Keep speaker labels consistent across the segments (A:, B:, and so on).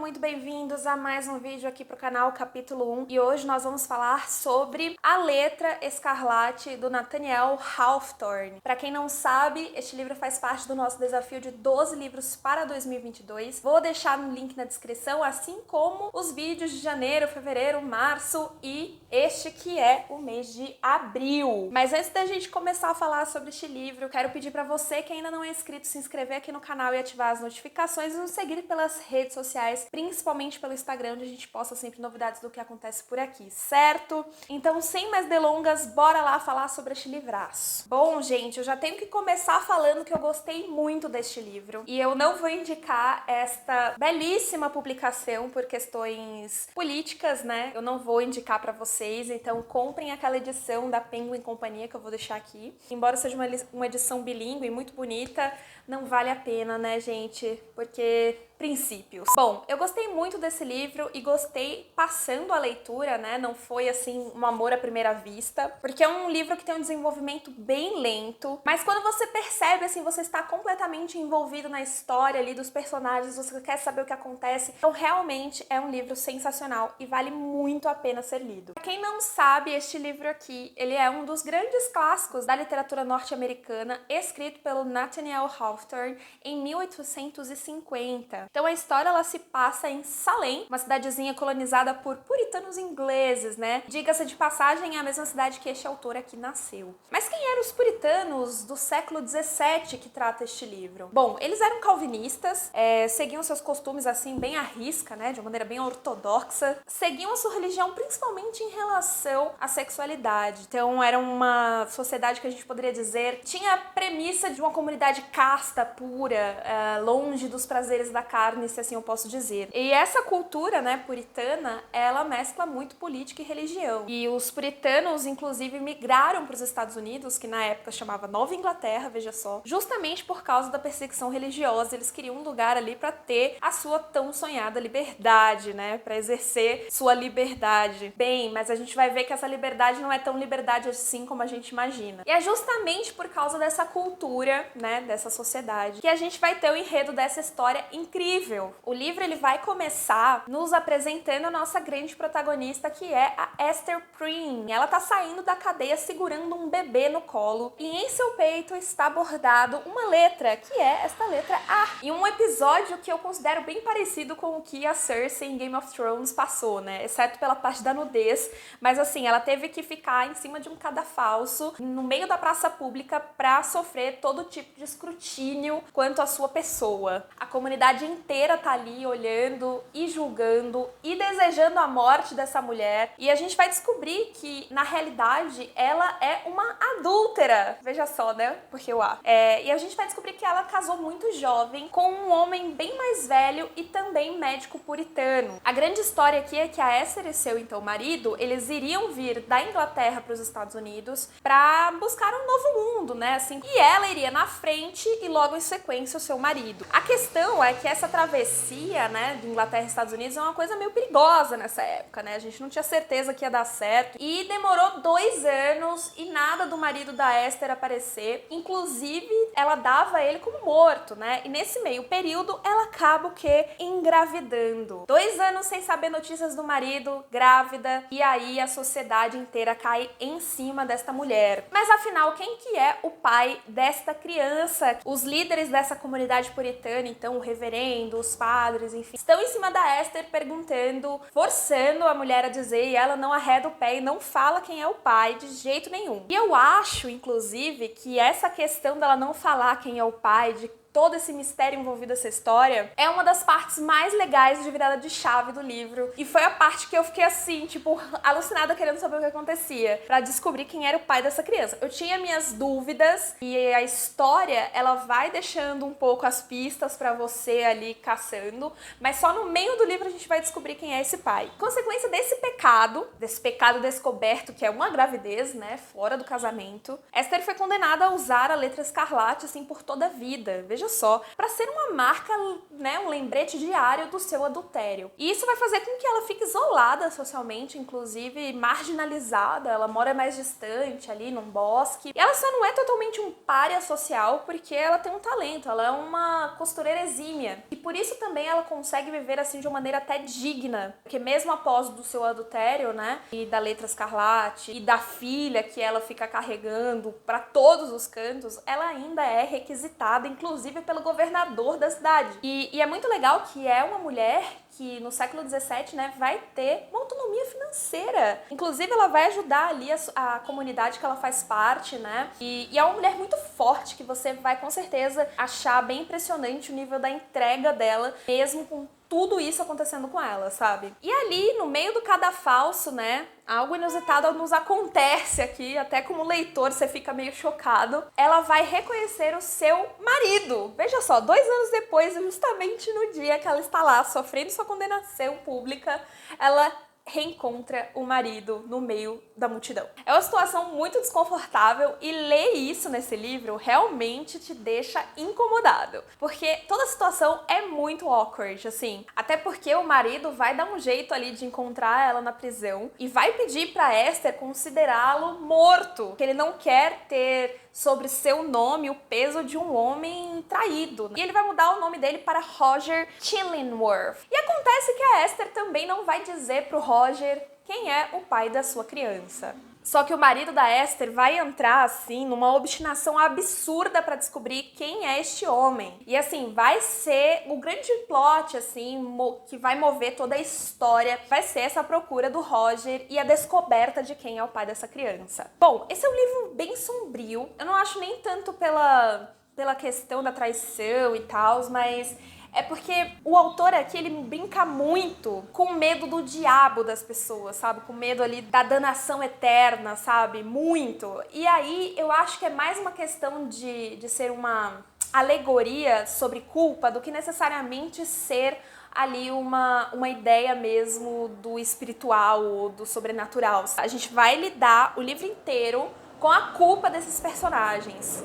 A: muito bem-vindos a mais um vídeo aqui pro canal Capítulo 1 e hoje nós vamos falar sobre A Letra Escarlate do Nathaniel Hawthorne. Para quem não sabe, este livro faz parte do nosso desafio de 12 livros para 2022. Vou deixar no link na descrição, assim como os vídeos de janeiro, fevereiro, março e este que é o mês de abril. Mas antes da gente começar a falar sobre este livro, quero pedir para você que ainda não é inscrito se inscrever aqui no canal e ativar as notificações e nos seguir pelas redes sociais, principalmente pelo Instagram, onde a gente posta sempre novidades do que acontece por aqui, certo? Então, sem mais delongas, bora lá falar sobre este livraço. Bom, gente, eu já tenho que começar falando que eu gostei muito deste livro e eu não vou indicar esta belíssima publicação por questões políticas, né? Eu não vou indicar pra vocês, então comprem aquela edição da Penguin Companhia que eu vou deixar aqui. Embora seja uma edição bilíngue muito bonita, não vale a pena, né, gente? Porque princípios. Bom, eu gostei muito desse livro e gostei passando a leitura, né? Não foi assim um amor à primeira vista, porque é um livro que tem um desenvolvimento bem lento, mas quando você percebe assim, você está completamente envolvido na história ali dos personagens, você quer saber o que acontece. Então, realmente é um livro sensacional e vale muito a pena ser lido. Pra quem não sabe, este livro aqui, ele é um dos grandes clássicos da literatura norte-americana, escrito pelo Nathaniel Hawthorne em 1850. Então a história ela se passa em Salem, uma cidadezinha colonizada por puritanos ingleses, né? Diga-se de passagem, é a mesma cidade que este autor aqui nasceu. Mas quem eram os puritanos do século 17 que trata este livro? Bom, eles eram calvinistas, seguiam seus costumes assim bem à risca, né? De uma maneira bem ortodoxa. Seguiam a sua religião principalmente em relação à sexualidade. Então era uma sociedade que a gente poderia dizer tinha a premissa de uma comunidade casta, pura, longe dos prazeres da carne, se assim eu posso dizer. E essa cultura, né, puritana, ela mescla muito política e religião. E os puritanos, inclusive, migraram para os Estados Unidos, que na época chamava Nova Inglaterra, veja só, justamente por causa da perseguição religiosa. Eles queriam um lugar ali para ter a sua tão sonhada liberdade, né, para exercer sua liberdade. Bem, mas a gente vai ver que essa liberdade não é tão liberdade assim como a gente imagina. E é justamente por causa dessa cultura, né, dessa sociedade, que a gente vai ter o enredo dessa história incrível. O livro ele vai começar nos apresentando a nossa grande protagonista, que é a Esther Prynne. Ela tá saindo da cadeia segurando um bebê no colo e em seu peito está bordado uma letra, que é esta letra A. E um episódio que eu considero bem parecido com o que a Cersei em Game of Thrones passou, né? Exceto pela parte da nudez, mas assim, ela teve que ficar em cima de um cadafalso no meio da praça pública pra sofrer todo tipo de escrutínio quanto à sua pessoa. A comunidade inteira tá ali olhando e julgando e desejando a morte dessa mulher. E a gente vai descobrir que, na realidade, ela é uma adúltera. Veja só, né? Porque o A. E a gente vai descobrir que ela casou muito jovem com um homem bem mais velho e também médico puritano. A grande história aqui é que a Esther e seu, então, marido, eles iriam vir da Inglaterra para os Estados Unidos pra buscar um novo mundo, né? Assim, e ela iria na frente e logo em sequência o seu marido. A questão é que essa travessia, né, de Inglaterra e Estados Unidos é uma coisa meio perigosa nessa época, né? A gente não tinha certeza que ia dar certo. E demorou 2 anos e nada do marido da Esther aparecer. Inclusive, ela dava ele como morto, né? E nesse meio período, ela acaba o quê? Engravidando. 2 anos sem saber notícias do marido, grávida. E aí a sociedade inteira cai em cima desta mulher. Mas afinal, quem que é o pai desta criança? Os líderes dessa comunidade puritana, então o reverendo, os padres, enfim, estão em cima da Esther perguntando, forçando a mulher a dizer, e ela não arreda o pé e não fala quem é o pai de jeito nenhum. E eu acho, inclusive, que essa questão dela não falar quem é o pai, de todo esse mistério envolvido nessa história, é uma das partes mais legais de virada de chave do livro. E foi a parte que eu fiquei assim, tipo, alucinada querendo saber o que acontecia, pra descobrir quem era o pai dessa criança. Eu tinha minhas dúvidas e a história, ela vai deixando um pouco as pistas pra você ali caçando, mas só no meio do livro a gente vai descobrir quem é esse pai. Consequência desse pecado descoberto, que é uma gravidez, né, fora do casamento, Esther foi condenada a usar a letra escarlate, assim, por toda a vida. Veja só, para ser uma marca, né, um lembrete diário do seu adultério. E isso vai fazer com que ela fique isolada socialmente, inclusive marginalizada, ela mora mais distante ali num bosque. E ela só não é totalmente um pária social porque ela tem um talento, ela é uma costureira exímia. E por isso também ela consegue viver assim de uma maneira até digna, porque mesmo após do seu adultério, né, e da Letra Escarlate e da filha que ela fica carregando para todos os cantos, ela ainda é requisitada, inclusive pelo governador da cidade. E é muito legal que é uma mulher que no século XVII, né, vai ter uma autonomia financeira. Inclusive, ela vai ajudar ali a comunidade que ela faz parte, né? E é uma mulher muito forte que você vai com certeza achar bem impressionante o nível da entrega dela, mesmo com tudo isso acontecendo com ela, sabe? E ali, no meio do cadafalso, né, algo inusitado nos acontece aqui, até como leitor você fica meio chocado. Ela vai reconhecer o seu marido. Veja só, 2 anos depois, justamente no dia que ela está lá sofrendo sua condenação pública, ela reencontra o marido no meio da multidão. É uma situação muito desconfortável e ler isso nesse livro realmente te deixa incomodado, porque toda a situação é muito awkward, assim, até porque o marido vai dar um jeito ali de encontrar ela na prisão e vai pedir pra Esther considerá-lo morto, que ele não quer ter sobre seu nome o peso de um homem traído. E ele vai mudar o nome dele para Roger Chillingworth. E acontece que a Esther também não vai dizer pro Roger quem é o pai da sua criança. Só que o marido da Esther vai entrar, assim, numa obstinação absurda pra descobrir quem é este homem. E, assim, vai ser o grande plot, assim, que vai mover toda a história. Vai ser essa procura do Roger e a descoberta de quem é o pai dessa criança. Bom, esse é um livro bem sombrio. Eu não acho nem tanto pela questão da traição e tal, mas é porque o autor aqui, ele brinca muito com o medo do diabo das pessoas, sabe? Com medo ali da danação eterna, sabe? Muito. E aí, eu acho que é mais uma questão de ser uma alegoria sobre culpa do que necessariamente ser ali uma ideia mesmo do espiritual ou do sobrenatural. A gente vai lidar o livro inteiro com a culpa desses personagens.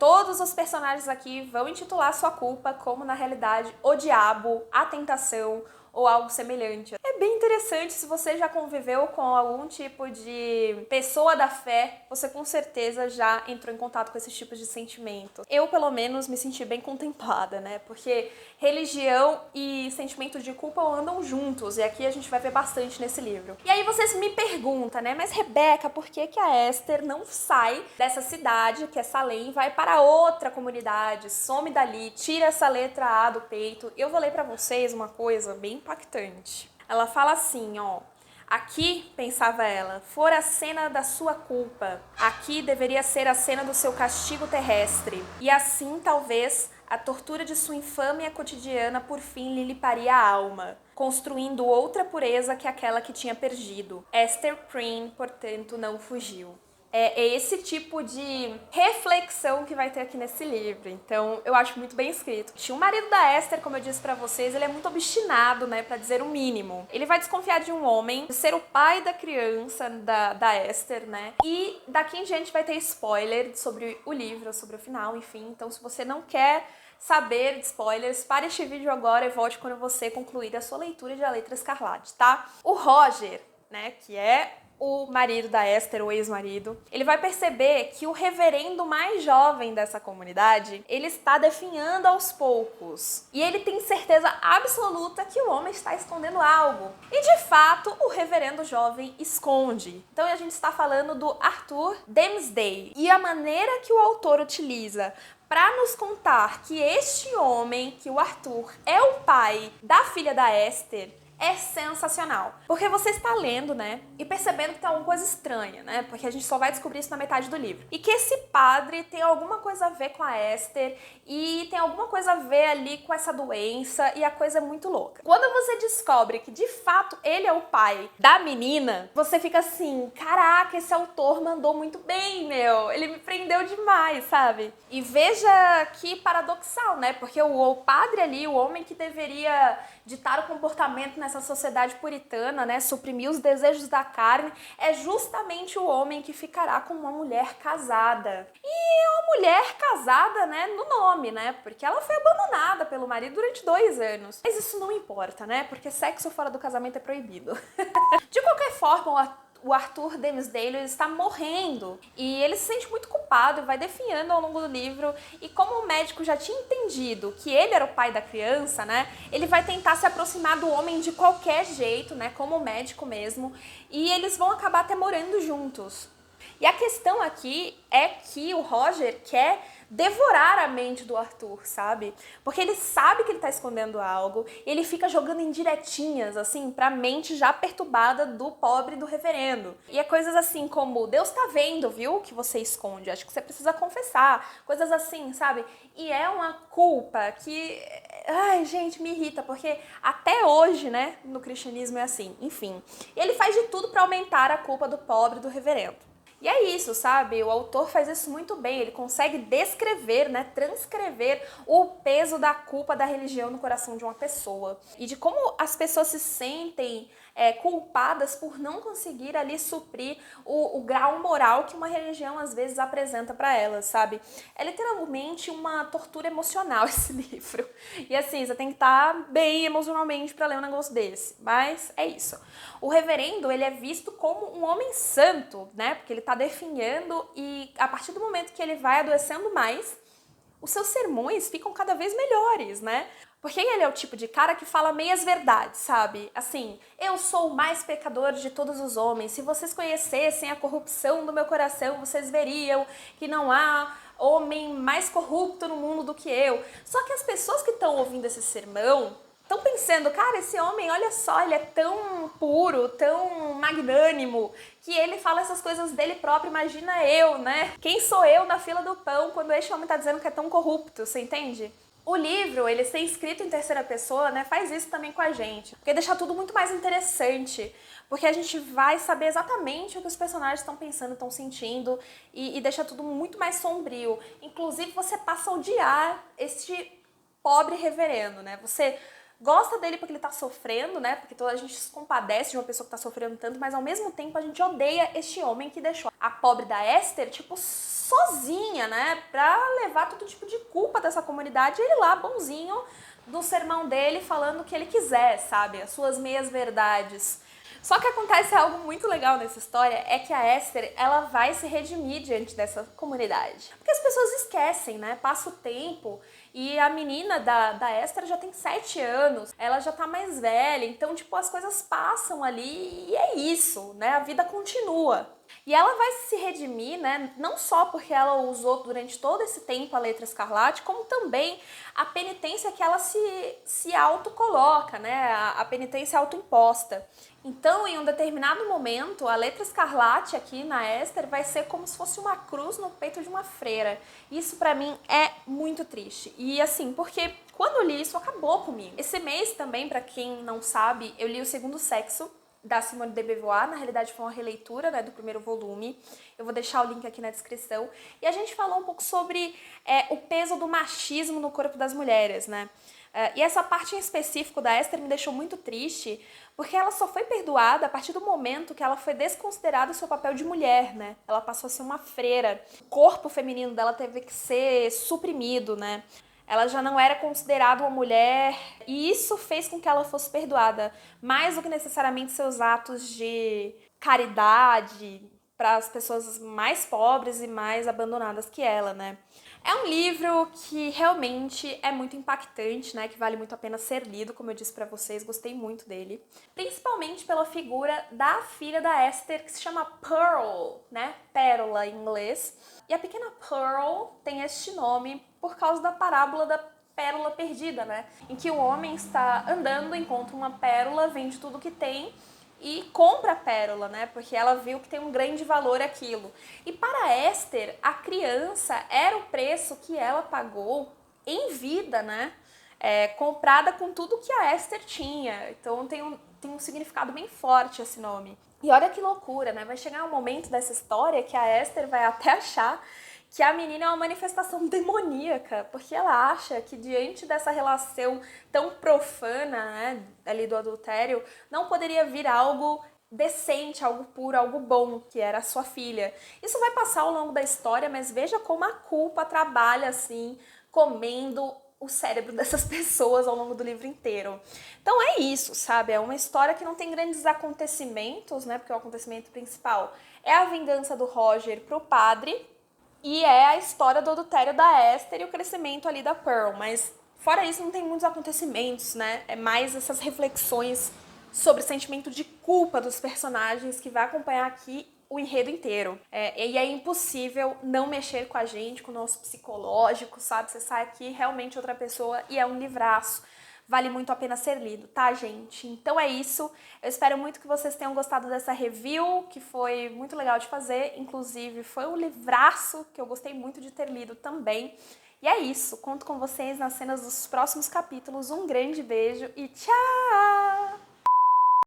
A: Todos os personagens aqui vão intitular sua culpa como, na realidade, o diabo, a tentação ou algo semelhante. É bem interessante, se você já conviveu com algum tipo de pessoa da fé, você com certeza já entrou em contato com esses tipos de sentimento. Eu, pelo menos, me senti bem contemplada, né? Porque religião e sentimento de culpa andam juntos, e aqui a gente vai ver bastante nesse livro. E aí vocês me perguntam, né? Mas, Rebeca, por que a Esther não sai dessa cidade, que é Salem, vai para outra comunidade, some dali, tira essa letra A do peito? Eu vou ler pra vocês uma coisa bem impactante. Ela fala assim, ó: aqui, pensava ela, fora a cena da sua culpa. Aqui deveria ser a cena do seu castigo terrestre. E assim, talvez, a tortura de sua infâmia cotidiana por fim lhe limparia a alma, construindo outra pureza que aquela que tinha perdido. Esther Prynne, portanto, não fugiu. É esse tipo de reflexão que vai ter aqui nesse livro. Então, eu acho muito bem escrito. O marido da Esther, como eu disse pra vocês, ele é muito obstinado, né, pra dizer o mínimo. Ele vai desconfiar de um homem, de ser o pai da criança da Esther, né? E daqui em diante vai ter spoiler sobre o livro, sobre o final, enfim. Então, se você não quer saber de spoilers, pare este vídeo agora e volte quando você concluir a sua leitura de A Letra Escarlate, tá? O Roger, né, que é o marido da Esther, o ex-marido, ele vai perceber que o reverendo mais jovem dessa comunidade, ele está definhando aos poucos. E ele tem certeza absoluta que o homem está escondendo algo. E de fato, o reverendo jovem esconde. Então a gente está falando do Arthur Dimmesdale. E a maneira que o autor utiliza para nos contar que este homem, que o Arthur, é o pai da filha da Esther, é sensacional. Porque você está lendo, né, e percebendo que tem alguma coisa estranha, né, porque a gente só vai descobrir isso na metade do livro. E que esse padre tem alguma coisa a ver com a Esther e tem alguma coisa a ver ali com essa doença e a coisa é muito louca. Quando você descobre que de fato ele é o pai da menina, você fica assim, caraca, esse autor mandou muito bem, meu. Ele me prendeu demais, sabe? E veja que paradoxal, né, porque o padre ali, o homem que deveria ditar o comportamento nessa sociedade puritana, né, suprimir os desejos da carne, é justamente o homem que ficará com uma mulher casada. E uma mulher casada, né, no nome, né, porque ela foi abandonada pelo marido durante 2 anos. Mas isso não importa, né, porque sexo fora do casamento é proibido. De qualquer forma, o Arthur Dimmesdale está morrendo e ele se sente muito culpado e vai definhando ao longo do livro. E como o médico já tinha entendido que ele era o pai da criança, né, ele vai tentar se aproximar do homem de qualquer jeito, né, como médico mesmo, e eles vão acabar até morando juntos. E a questão aqui é que o Roger quer devorar a mente do Arthur, sabe? Porque ele sabe que ele tá escondendo algo, e ele fica jogando indiretinhas, assim, pra mente já perturbada do pobre do reverendo. E é coisas assim como, Deus tá vendo, viu, que você esconde, acho que você precisa confessar, coisas assim, sabe? E é uma culpa que, ai, gente, me irrita, porque até hoje, né, no cristianismo é assim, enfim. E ele faz de tudo pra aumentar a culpa do pobre do reverendo. E é isso, sabe? O autor faz isso muito bem, ele consegue descrever, né, transcrever o peso da culpa da religião no coração de uma pessoa. E de como as pessoas se sentem culpadas por não conseguir ali suprir o grau moral que uma religião às vezes apresenta para elas, sabe? É literalmente uma tortura emocional esse livro. E assim, você tem que estar bem emocionalmente para ler um negócio desse. Mas é isso. O reverendo, ele é visto como um homem santo, né? Porque ele tá definhando e a partir do momento que ele vai adoecendo mais, os seus sermões ficam cada vez melhores, né? Porque ele é o tipo de cara que fala meias verdades, sabe? Assim, eu sou o mais pecador de todos os homens. Se vocês conhecessem a corrupção do meu coração, vocês veriam que não há homem mais corrupto no mundo do que eu. Só que as pessoas que estão ouvindo esse sermão estão pensando, cara, esse homem, olha só, ele é tão puro, tão magnânimo, que ele fala essas coisas dele próprio, imagina eu, né? Quem sou eu na fila do pão quando este homem tá dizendo que é tão corrupto, você entende? O livro, ele ser escrito em terceira pessoa, né, faz isso também com a gente, porque deixa tudo muito mais interessante, porque a gente vai saber exatamente o que os personagens estão pensando, estão sentindo, e deixa tudo muito mais sombrio. Inclusive, você passa a odiar este pobre reverendo, né? Você gosta dele porque ele tá sofrendo, né? Porque toda a gente se compadece de uma pessoa que tá sofrendo tanto, mas ao mesmo tempo a gente odeia este homem que deixou a pobre da Esther, tipo, sozinha, né? Pra levar todo tipo de culpa dessa comunidade. E ele lá, bonzinho, do sermão dele, falando o que ele quiser, sabe? As suas meias verdades. Só que acontece algo muito legal nessa história, é que a Esther, ela vai se redimir diante dessa comunidade. Porque as pessoas esquecem, né? Passa o tempo e a menina da Esther já tem 7 anos, ela já tá mais velha, então, tipo, as coisas passam ali e é isso, né? A vida continua. E ela vai se redimir, né, não só porque ela usou durante todo esse tempo a letra escarlate, como também a penitência que ela se autocoloca, né, a penitência autoimposta. Então, em um determinado momento, a letra escarlate aqui na Esther vai ser como se fosse uma cruz no peito de uma freira. Isso pra mim é muito triste. E assim, porque quando eu li isso, acabou comigo. Esse mês também, pra quem não sabe, eu li O Segundo Sexo, da Simone de Beauvoir. Na realidade foi uma releitura, né, do primeiro volume. Eu vou deixar o link aqui na descrição. E a gente falou um pouco sobre o peso do machismo no corpo das mulheres, né? E essa parte em específico da Esther me deixou muito triste, porque ela só foi perdoada a partir do momento que ela foi desconsiderada o seu papel de mulher, né? Ela passou a ser uma freira. O corpo feminino dela teve que ser suprimido, né? Ela já não era considerada uma mulher e isso fez com que ela fosse perdoada, mais do que necessariamente seus atos de caridade para as pessoas mais pobres e mais abandonadas que ela, né? É um livro que realmente é muito impactante, né? Que vale muito a pena ser lido, como eu disse pra vocês, gostei muito dele. Principalmente pela figura da filha da Esther, que se chama Pearl, né? Pérola em inglês. E a pequena Pearl tem este nome por causa da parábola da pérola perdida, né? Em que o homem está andando, encontra uma pérola, vende tudo que tem e compra a pérola, né? Porque ela viu que tem um grande valor aquilo. E para Esther, a criança era o preço que ela pagou em vida, né? Comprada com tudo que a Esther tinha. Então tem um significado bem forte esse nome. E olha que loucura, né? Vai chegar um momento dessa história que a Esther vai até achar que a menina é uma manifestação demoníaca, porque ela acha que diante dessa relação tão profana, né, ali do adultério, não poderia vir algo decente, algo puro, algo bom, que era a sua filha. Isso vai passar ao longo da história, mas veja como a culpa trabalha assim, comendo o cérebro dessas pessoas ao longo do livro inteiro. Então é isso, sabe? É uma história que não tem grandes acontecimentos, né? Porque o acontecimento principal é a vingança do Roger pro padre e é a história do adultério da Esther e o crescimento ali da Pearl, mas fora isso não tem muitos acontecimentos, né? É mais essas reflexões sobre o sentimento de culpa dos personagens que vai acompanhar aqui o enredo inteiro. E é impossível não mexer com a gente, com o nosso psicológico, sabe? Você sai aqui realmente outra pessoa e é um livraço. Vale muito a pena ser lido, tá, gente? Então é isso. Eu espero muito que vocês tenham gostado dessa review, que foi muito legal de fazer. Inclusive, foi um livraço que eu gostei muito de ter lido também. E é isso. Conto com vocês nas cenas dos próximos capítulos. Um grande beijo e tchau!